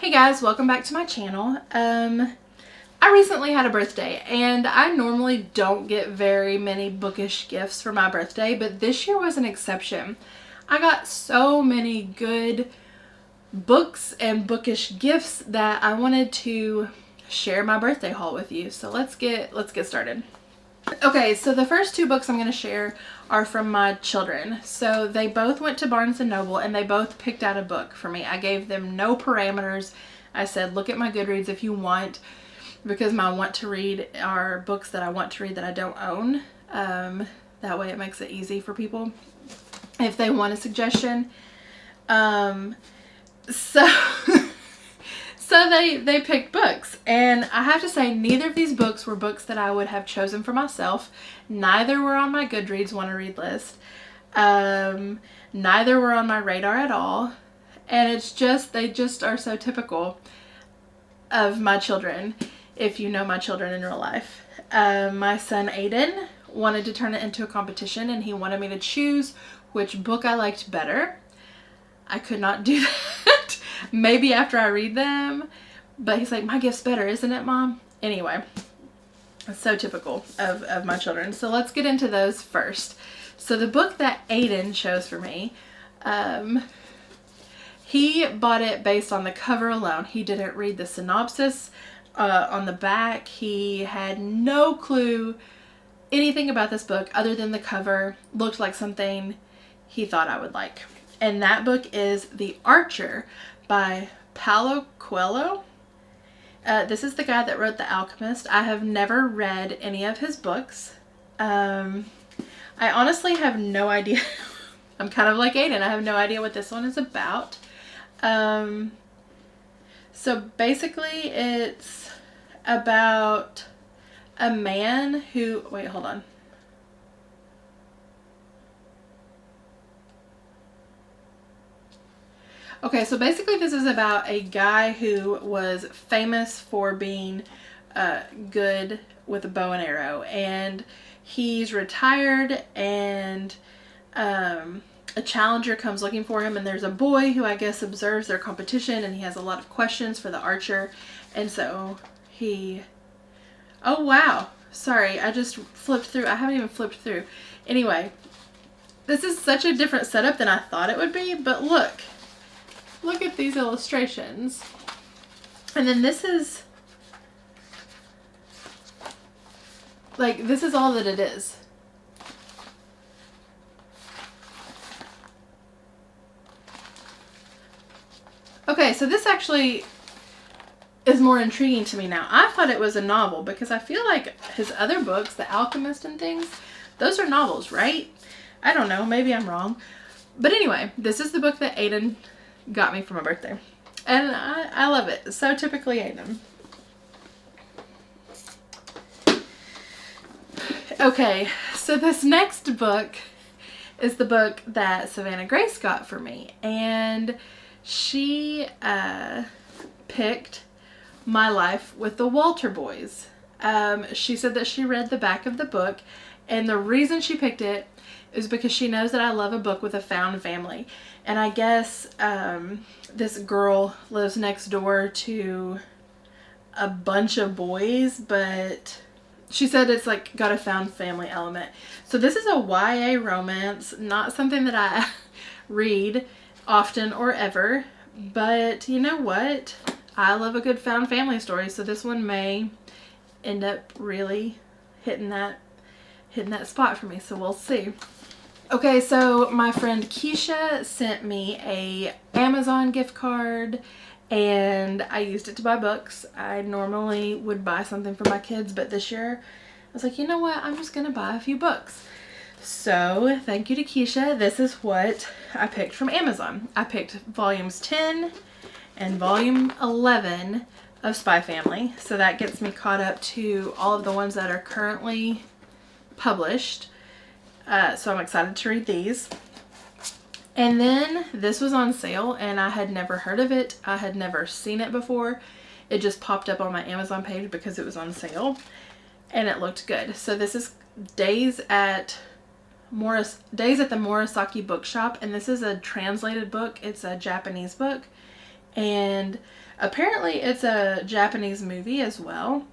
Hey guys, welcome back to my channel. I recently had a birthday and I normally don't get very many bookish gifts for my birthday, but this year was an exception. I got so many good books and bookish gifts that I wanted to share my birthday haul with you. So let's get started. Okay, so the first two books I'm going to share are from my children. So they both went to Barnes & Noble and they both picked out a book for me. I gave them no parameters. I said, look at my Goodreads if you want, because my want to read are books that I want to read that I don't own. That way it makes it easy for people if they want a suggestion. So they picked books, and I have to say neither of these books were books that I would have chosen for myself. Neither were on my Goodreads want to read list. Neither were on my radar at all, and they just are so typical of my children, if you know my children in real life. My son Aiden wanted to turn it into a competition, and he wanted me to choose which book I liked better. I could not do that. Maybe after I read them, but he's like, my gift's better, isn't it, Mom? Anyway, it's so typical of my children. So let's get into those first. So the book that Aiden chose for me, he bought it based on the cover alone. He didn't read the synopsis on the back. He had no clue anything about this book other than the cover looked like something he thought I would like. And that book is The Archer by Paulo Coelho. This is the guy that wrote The Alchemist. I have never read any of his books. I honestly have no idea. I'm kind of like Aiden. I have no idea what this one is about. So basically it's about a man who, wait, hold on. Okay, so basically this is about a guy who was famous for being good with a bow and arrow, and he's retired, and a challenger comes looking for him, and there's a boy who I guess observes their competition, and he has a lot of questions for the archer, and so he... Oh wow, sorry, I just flipped through. I haven't even flipped through. Anyway, this is such a different setup than I thought it would be, but look at these illustrations. And then this is all that it is. Okay, so this actually is more intriguing to me now. I thought it was a novel because I feel like his other books, The Alchemist and things, those are novels, right? I don't know, maybe I'm wrong. But anyway, this is the book that Aiden got me for my birthday, and I love it. So typically Aiden. Okay, so this next book is the book that Savannah Grace got for me, and she picked My Life with the Walter Boys. She said that she read the back of the book, and the reason she picked it is because she knows that I love a book with a found family. And I guess this girl lives next door to a bunch of boys, but she said it's like got a found family element. So this is a YA romance, not something that I read often or ever, but you know what? I love a good found family story, so this one may end up really hitting that spot for me, so we'll see. Okay, so my friend Keisha sent me a Amazon gift card, and I used it to buy books. I normally would buy something for my kids, but this year I was like, you know what? I'm just going to buy a few books. So thank you to Keisha. This is what I picked from Amazon. I picked volumes 10 and volume 11 of Spy Family. So that gets me caught up to all of the ones that are currently published. So I'm excited to read these. And then this was on sale, and I had never heard of it. I had never seen it before. It just popped up on my Amazon page because it was on sale, and it looked good. So this is Days at the Morisaki Bookshop, and this is a translated book. It's a Japanese book, And apparently it's a Japanese movie as well.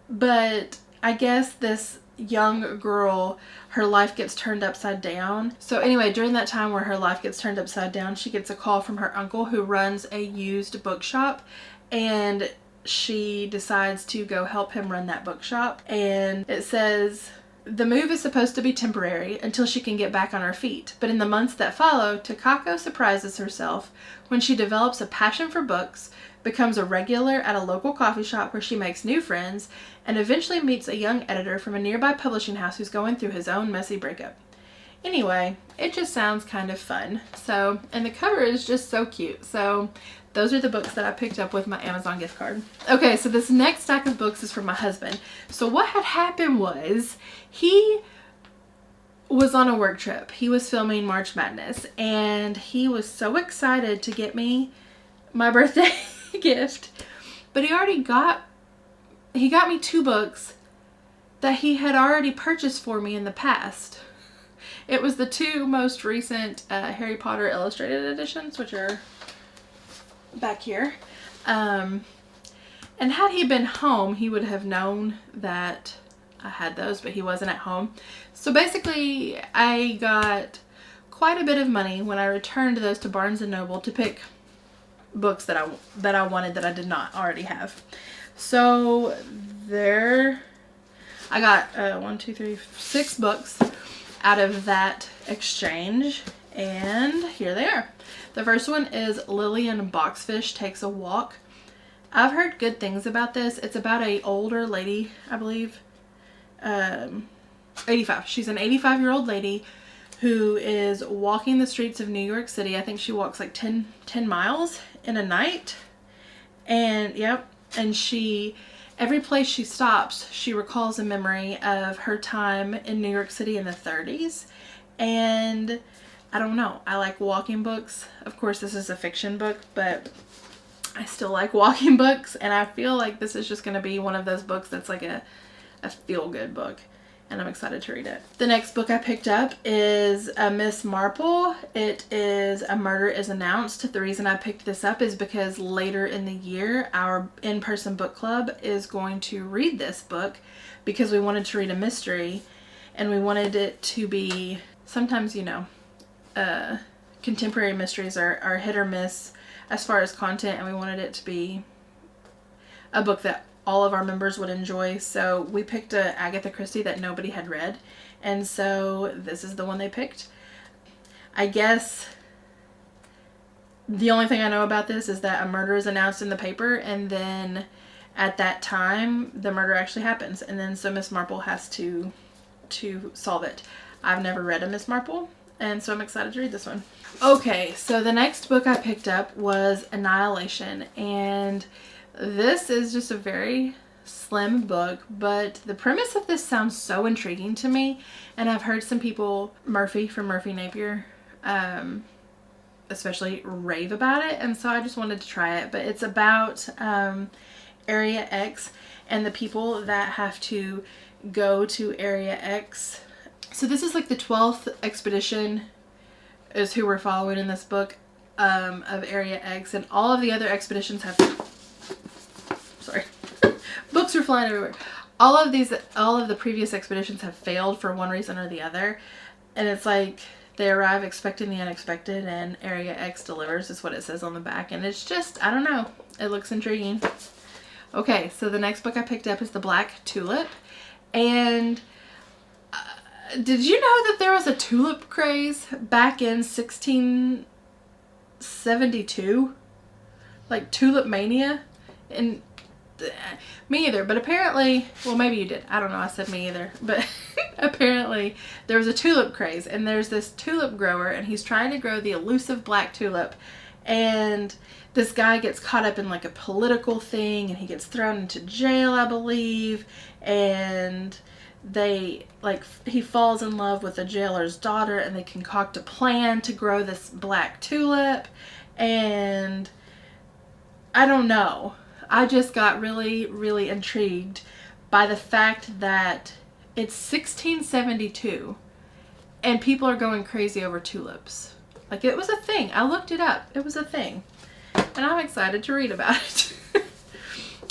But I guess this young girl, her life gets turned upside down. So anyway, during that time where her life gets turned upside down, she gets a call from her uncle who runs a used bookshop, and she decides to go help him run that bookshop. And it says, the move is supposed to be temporary until she can get back on her feet, but in the months that follow, Takako surprises herself when she develops a passion for books, becomes a regular at a local coffee shop where she makes new friends, and eventually meets a young editor from a nearby publishing house who's going through his own messy breakup. Anyway, it just sounds kind of fun. So, and the cover is just so cute. So those are the books that I picked up with my Amazon gift card. Okay, so this next stack of books is from my husband. So what had happened was he was on a work trip. He was filming March Madness, and he was so excited to get me my birthday gift. But he got me 2 books that he had already purchased for me in the past. It was the 2 most recent Harry Potter illustrated editions, which are back here. And had he been home, he would have known that I had those, but he wasn't at home. So basically, I got quite a bit of money when I returned those to Barnes & Noble to pick books that I wanted that I did not already have. So there, I got 6 books out of that exchange, and here they are. The first one is Lillian Boxfish Takes a Walk. I've heard good things about this. It's about a older lady, I believe, 85. She's an 85-year-old lady who is walking the streets of New York City. I think she walks like 10 miles in a night. And yep, and every place she stops, she recalls a memory of her time in New York City in the 30s. And I don't know, I like walking books. Of course, this is a fiction book, but I still like walking books, and I feel like this is just going to be one of those books that's like a feel-good book, and I'm excited to read it. The next book I picked up is Miss Marple. It is A Murder is Announced. The reason I picked this up is because later in the year, our in-person book club is going to read this book because we wanted to read a mystery, and we wanted it to be, sometimes, you know, contemporary mysteries are hit or miss as far as content, and we wanted it to be a book that all of our members would enjoy. So we picked a Agatha Christie that nobody had read, and so this is the one they picked. I guess the only thing I know about this is that a murder is announced in the paper, and then at that time the murder actually happens, and then so Miss Marple has to solve it. I've never read a Miss Marple, and so I'm excited to read this one. Okay, so the next book I picked up was Annihilation, and this is just a very slim book, but the premise of this sounds so intriguing to me, and I've heard some people, Murphy from Murphy Napier, especially rave about it, and so I just wanted to try it. But it's about Area X and the people that have to go to Area X. So this is like the 12th expedition is who we're following in this book, of Area X, and all of the other expeditions have, sorry, books are flying everywhere. All of the previous expeditions have failed for one reason or the other, and it's like they arrive expecting the unexpected, and Area X delivers is what it says on the back, and it's just, I don't know, it looks intriguing. Okay, so the next book I picked up is The Black Tulip, and did you know that there was a tulip craze back in 1672? Like tulip mania? And me either, but apparently, well, maybe you did. I don't know, I said me either. But apparently there was a tulip craze, and there's this tulip grower, and he's trying to grow the elusive black tulip. And this guy gets caught up in like a political thing, and he gets thrown into jail, I believe. And he falls in love with the jailer's daughter, and they concoct a plan to grow this black tulip. And I don't know, I just got really, really intrigued by the fact that it's 1672 and people are going crazy over tulips. Like, it was a thing. I looked it up. It was a thing. and I'm excited to read about it.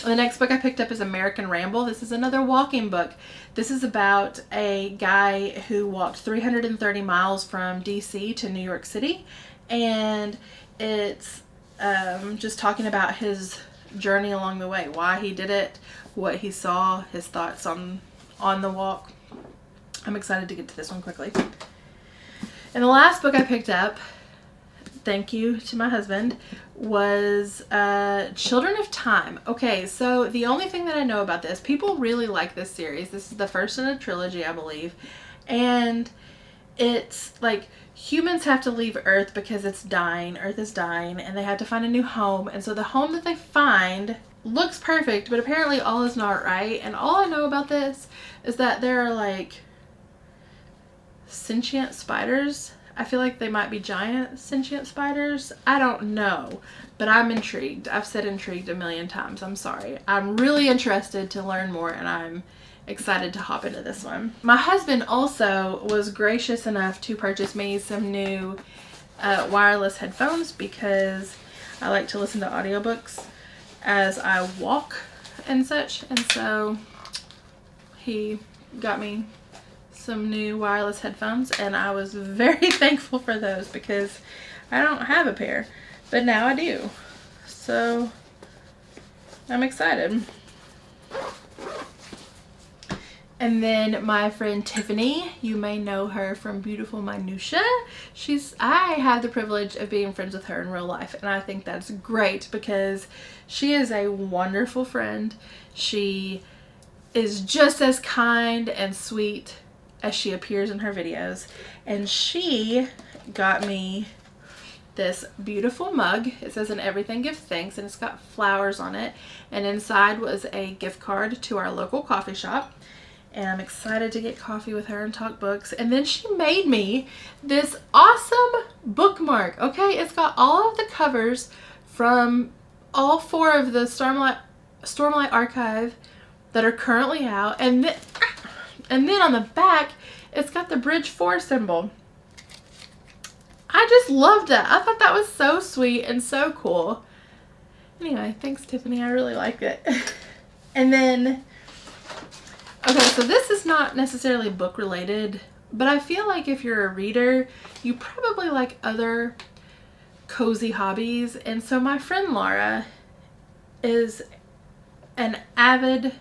The next book I picked up is American Ramble. This is another walking book. This is about a guy who walked 330 miles from DC to New York City, and it's just talking about his journey along the way, why he did it, what he saw, his thoughts on the walk. I'm excited to get to this one quickly. And the last book I picked up, thank you to my husband, was Children of Time. Okay, so the only thing that I know about this, people really like this series. This is the first in a trilogy, I believe. And it's like humans have to leave Earth because it's dying. Earth is dying, and they have to find a new home. And so the home that they find looks perfect, but apparently all is not right. And all I know about this is that there are like sentient spiders. I feel like they might be giant sentient spiders. I don't know, but I'm intrigued. I've said intrigued a million times. I'm sorry. I'm really interested to learn more, and I'm excited to hop into this one. My husband also was gracious enough to purchase me some new wireless headphones because I like to listen to audiobooks as I walk and such, and so he got me some new wireless headphones, and I was very thankful for those because I don't have a pair, but now I do, so I'm excited. And then my friend Tiffany, you may know her from Beautiful Minutia. I have the privilege of being friends with her in real life, and I think that's great because she is a wonderful friend. She is just as kind and sweet as she appears in her videos, and she got me this beautiful mug. It says "In everything give thanks," and it's got flowers on it, and inside was a gift card to our local coffee shop, and I'm excited to get coffee with her and talk books. And then she made me this awesome bookmark. Okay, it's got all of the covers from all 4 of the Stormlight Archive that are currently out, and then on the back, it's got the Bridge 4 symbol. I just loved that. I thought that was so sweet and so cool. Anyway, thanks Tiffany. I really like it. And then, okay, so this is not necessarily book related, but I feel like if you're a reader, you probably like other cozy hobbies. And so my friend Laura is an avid,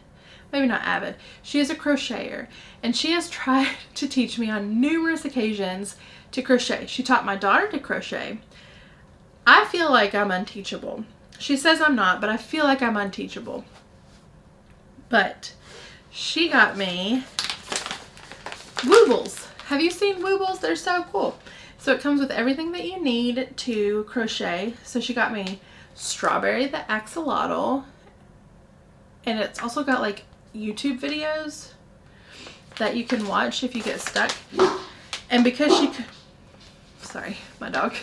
maybe not avid, she is a crocheter, and she has tried to teach me on numerous occasions to crochet. She taught my daughter to crochet. I feel like I'm unteachable. She says I'm not, but I feel like I'm unteachable. But she got me Woobles. Have you seen Woobles? They're so cool. So it comes with everything that you need to crochet. So she got me Strawberry the Axolotl, and it's also got like YouTube videos that you can watch if you get stuck. And because she could, sorry, my dog.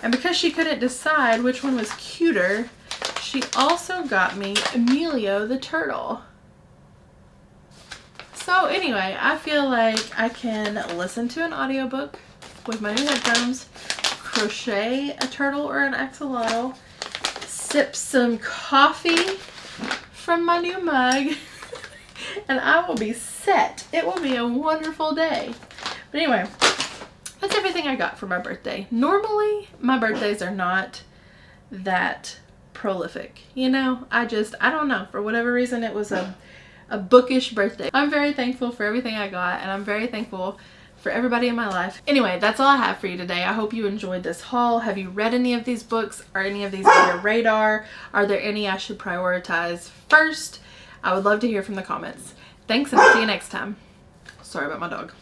And because she couldn't decide which one was cuter, she also got me Emilio the turtle. So anyway, I feel like I can listen to an audiobook with my new headphones, crochet a turtle or an axolotl, sip some coffee from my new mug, and I will be set. It will be a wonderful day. But anyway, that's everything I got for my birthday. Normally, my birthdays are not that prolific. You know, I don't know. For whatever reason, it was a bookish birthday. I'm very thankful for everything I got, and I'm very thankful for everybody in my life. Anyway, that's all I have for you today. I hope you enjoyed this haul. Have you read any of these books? Are any of these on your radar? Are there any I should prioritize first? I would love to hear from the comments. Thanks, and I'll see you next time. Sorry about my dog.